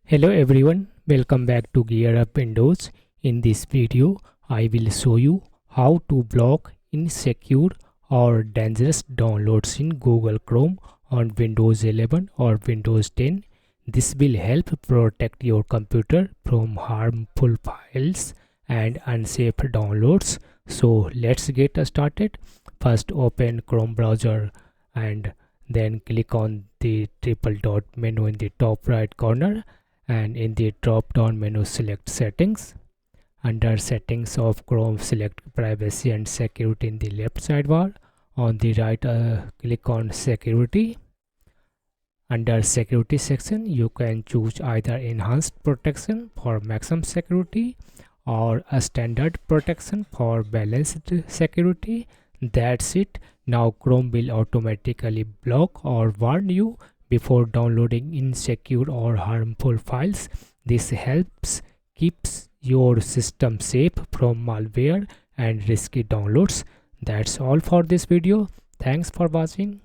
Hello everyone, welcome back to GearUpWindows. In this video, I will show you how to block insecure or dangerous downloads in Google Chrome on Windows 11 or Windows 10. This will help protect your computer from harmful files and unsafe downloads. So let's get started. First open Chrome browser and then click on the triple dot menu in the top right corner, and in the drop down menu select settings. Under settings of Chrome, select privacy and security in the left sidebar. On the right, click on security. Under security section, you can choose either enhanced protection for maximum security or a standard protection for balanced security. That's it. Now Chrome will automatically block or warn you before downloading insecure or harmful files. This helps keeps your system safe from malware and risky downloads. That's all for this video. Thanks for watching.